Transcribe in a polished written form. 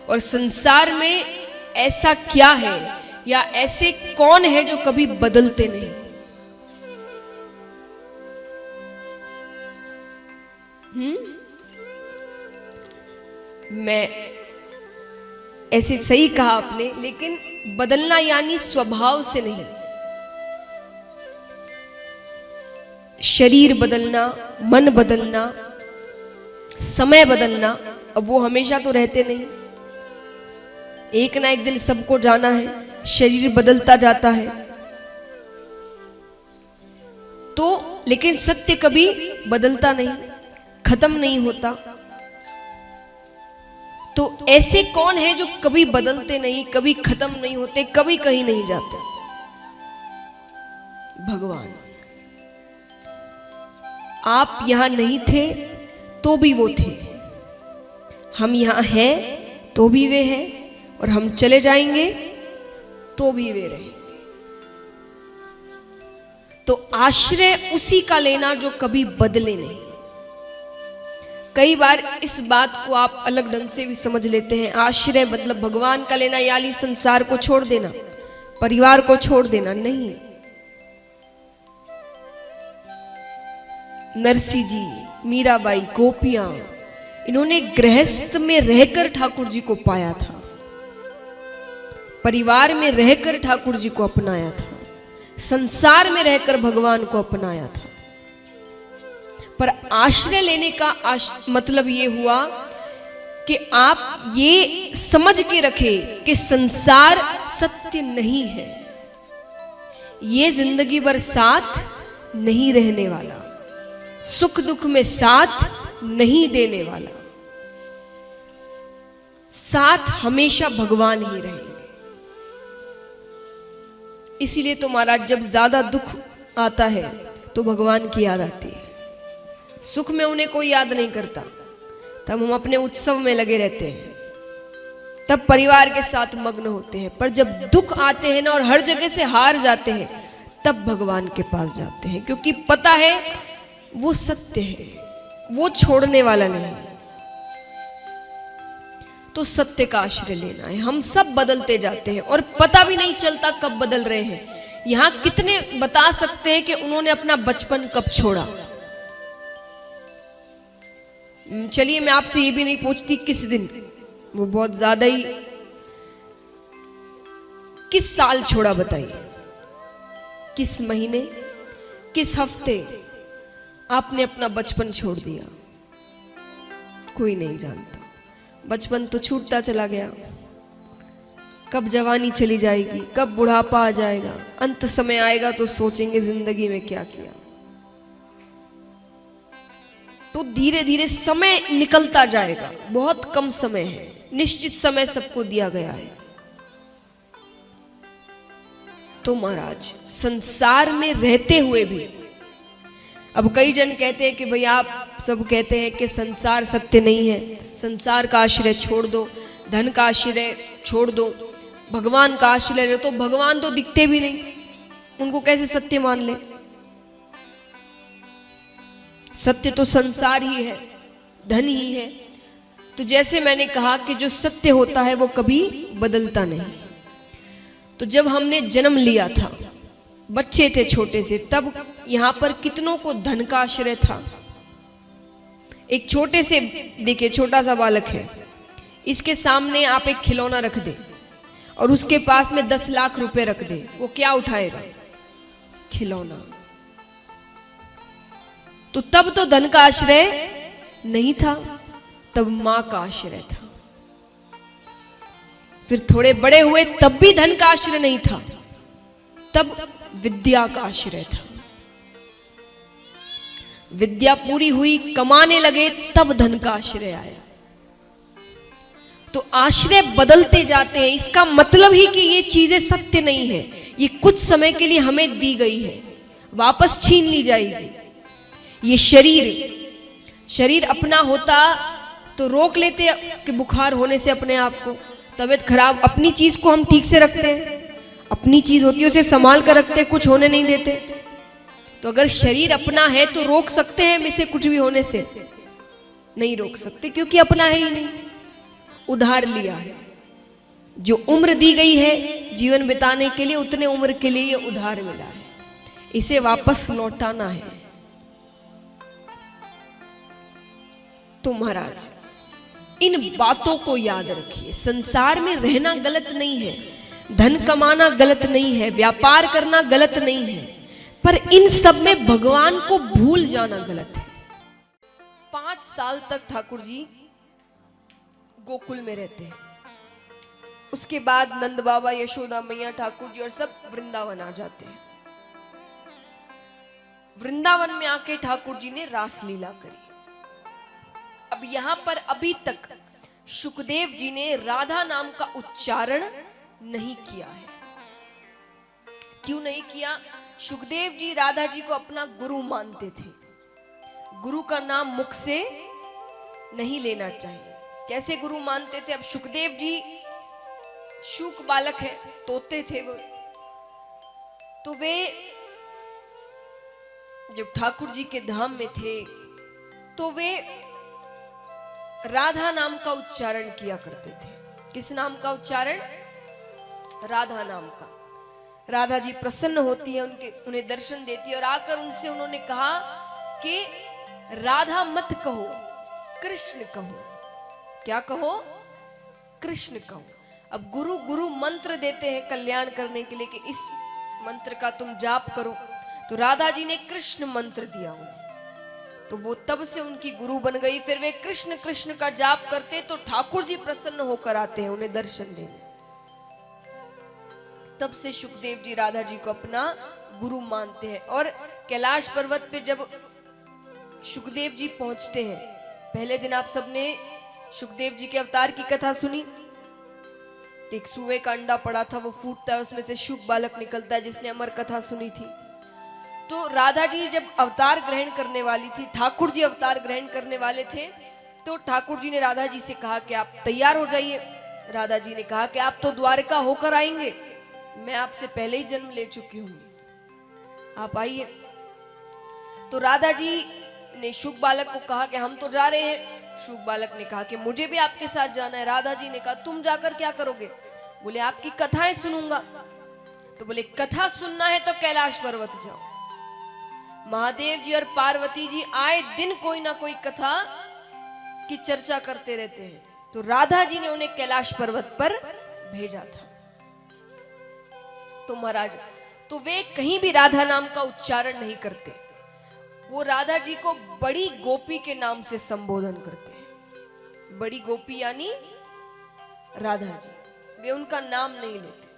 और संसार में ऐसा क्या है या ऐसे कौन है जो कभी बदलते नहीं। मैं ऐसे सही कहा आपने, लेकिन बदलना यानी स्वभाव से नहीं। शरीर बदलना, मन बदलना, समय बदलना, अब वो हमेशा तो रहते नहीं। एक ना एक दिन सबको जाना है, शरीर बदलता जाता है। तो लेकिन सत्य कभी बदलता नहीं, खत्म नहीं होता। तो ऐसे कौन है जो कभी बदलते नहीं, कभी खत्म नहीं होते, कभी कहीं नहीं जाते? भगवान। आप यहां नहीं थे तो भी वो थे, हम यहां हैं तो भी वे हैं, और हम चले जाएंगे तो भी वे रहेंगे। तो आश्रय उसी का लेना जो कभी बदले नहीं। कई बार इस बात को आप अलग ढंग से भी समझ लेते हैं। आश्रय मतलब भगवान का लेना यानी संसार को छोड़ देना, परिवार को छोड़ देना नहीं। नरसी जी, मीराबाई, गोपियां, इन्होंने गृहस्थ में रहकर ठाकुर जी को पाया था, परिवार में रहकर ठाकुर जी को अपनाया था, संसार में रहकर भगवान को अपनाया था। पर आश्रय लेने का मतलब ये हुआ कि आप ये समझ के रखें कि संसार सत्य नहीं है, ये जिंदगी भर साथ नहीं रहने वाला, सुख दुख में साथ नहीं देने वाला, साथ हमेशा भगवान ही रहेंगे। इसीलिए तो महाराज जब ज्यादा दुख आता है तो भगवान की याद आती है। सुख में उन्हें कोई याद नहीं करता, तब हम अपने उत्सव में लगे रहते हैं, तब परिवार के साथ मग्न होते हैं। पर जब दुख आते हैं ना और हर जगह से हार जाते हैं, तब भगवान के पास जाते हैं, क्योंकि पता है वो सत्य है, वो छोड़ने वाला नहीं। तो सत्य का आश्रय लेना है। हम सब बदलते जाते हैं और पता भी नहीं चलता कब बदल रहे हैं। यहां कितने बता सकते हैं कि उन्होंने अपना बचपन कब छोड़ा? चलिए मैं आपसे ये भी नहीं पूछती किस दिन, वो बहुत ज्यादा ही, किस साल छोड़ा बताइए, किस महीने, किस हफ्ते आपने अपना बचपन छोड़ दिया? कोई नहीं जानता। बचपन तो छूटता चला गया, कब जवानी चली जाएगी, कब बुढ़ापा आ जाएगा, अंत समय आएगा तो सोचेंगे जिंदगी में क्या किया। तो धीरे धीरे समय निकलता जाएगा, बहुत कम समय है, निश्चित समय सबको दिया गया है। तो महाराज संसार में रहते हुए भी, अब कई जन कहते हैं कि भाई आप सब कहते हैं कि संसार सत्य नहीं है, संसार का आश्रय छोड़ दो, धन का आश्रय छोड़ दो, भगवान का आश्रय लो। तो भगवान तो दिखते भी नहीं, उनको कैसे सत्य मान ले? सत्य तो संसार ही है, धन ही है। तो जैसे मैंने कहा कि जो सत्य होता है वो कभी बदलता नहीं। तो जब हमने जन्म लिया था, बच्चे थे छोटे से, तब यहां पर कितनों को धन का आश्रय था। एक छोटे से, देखिए छोटा सा बालक है, इसके सामने आप एक खिलौना रख दे और उसके पास में 10 लाख रुपए रख दे, वो क्या उठाएगा? खिलौना। तो तब तो धन का आश्रय नहीं था, तब मां का आश्रय था। फिर थोड़े बड़े हुए तब भी धन का आश्रय नहीं था, तब विद्या का आश्रय था। विद्या पूरी हुई, कमाने लगे, तब धन का आश्रय आया। तो आश्रय बदलते जाते हैं। इसका मतलब ही कि ये चीजें सत्य नहीं है, ये कुछ समय के लिए हमें दी गई है, वापस छीन ली जाएगी। ये शरीर अपना होता तो रोक लेते कि बुखार होने से अपने आप को, तबीयत खराब, अपनी चीज को हम ठीक से रखते हैं, अपनी चीज होती है उसे संभाल कर रखते हैं, कुछ होने नहीं देते। तो अगर शरीर अपना है तो रोक सकते हैं हम इसे कुछ भी होने से? नहीं रोक सकते, क्योंकि अपना है ही नहीं। उधार लिया है। जो उम्र दी गई है जीवन बिताने के लिए, उतने उम्र के लिए ये उधार मिला है, इसे वापस लौटाना है। तो महाराज इन बातों को याद रखिए। संसार में रहना गलत नहीं है, धन कमाना गलत नहीं है, व्यापार करना गलत नहीं है, पर इन सब में भगवान को भूल जाना गलत है। 5 साल तक ठाकुर जी गोकुल में रहते हैं। उसके बाद नंद बाबा, यशोदा मैया, ठाकुर जी और सब वृंदावन आ जाते हैं। वृंदावन में आके ठाकुर जी ने रास लीला करी। अब यहां पर अभी तक शुकदेव जी ने राधा नाम का उच्चारण नहीं किया है। क्यों नहीं किया? शुकदेव जी राधा जी को अपना गुरु मानते थे। गुरु का नाम मुख से नहीं लेना चाहिए। कैसे गुरु मानते थे? अब शुकदेव जी शुक बालक है, तोते थे वो, तो वे जब ठाकुर जी के धाम में थे तो वे राधा नाम का उच्चारण किया करते थे। किस नाम का उच्चारण? राधा नाम का। राधा जी प्रसन्न होती है, उन्हें दर्शन देती है और आकर उनसे उन्होंने कहा कि राधा मत कहो, कृष्ण कहो। क्या कहो? कृष्ण कहो। अब गुरु गुरु मंत्र देते हैं कल्याण करने के लिए कि इस मंत्र का तुम जाप करो, तो राधा जी ने कृष्ण मंत्र दिया उन्हें, तो वो तब से उनकी गुरु बन गई। फिर वे कृष्ण कृष्ण का जाप करते तो ठाकुर जी प्रसन्न होकर आते हैं उन्हें दर्शन देने। तब से शुकदेव जी राधा जी को अपना गुरु मानते हैं। और कैलाश पर्वत पे जब शुकदेव जी पहुंचते हैं, पहले दिन आप सबने शुकदेव जी के अवतार की कथा सुनी। एक सुए का अंडा पड़ा था, वो फूटता है, उसमें से शुक बालक निकलता है, जिसने अमर कथा सुनी थी। तो राधा जी जब अवतार ग्रहण करने वाली थी, ठाकुर जी अवतार ग्रहण करने वाले थे, तो ठाकुर जी ने राधा जी से कहा कि आप तैयार हो जाइए। राधा जी ने कहा कि आप तो द्वारका होकर आएंगे, मैं आपसे पहले ही जन्म ले चुकी हूँ, आप आइए। तो राधा जी ने शुक बालक को कहा कि हम तो जा रहे हैं। शुक बालक ने कहा कि मुझे भी आपके साथ जाना है। राधा जी ने कहा तुम जाकर क्या करोगे? बोले आपकी कथाएं सुनूंगा। तो बोले कथा सुनना है तो कैलाश पर्वत जाओ। महादेव जी और पार्वती जी आए दिन कोई ना कोई कथा की चर्चा करते रहते हैं, तो राधा जी ने उन्हें कैलाश पर्वत पर भेजा था। तो महाराज तो वे कहीं भी राधा नाम का उच्चारण नहीं करते, वो राधा जी को बड़ी गोपी के नाम से संबोधन करते हैं। बड़ी गोपी यानी राधा जी, वे उनका नाम नहीं लेते।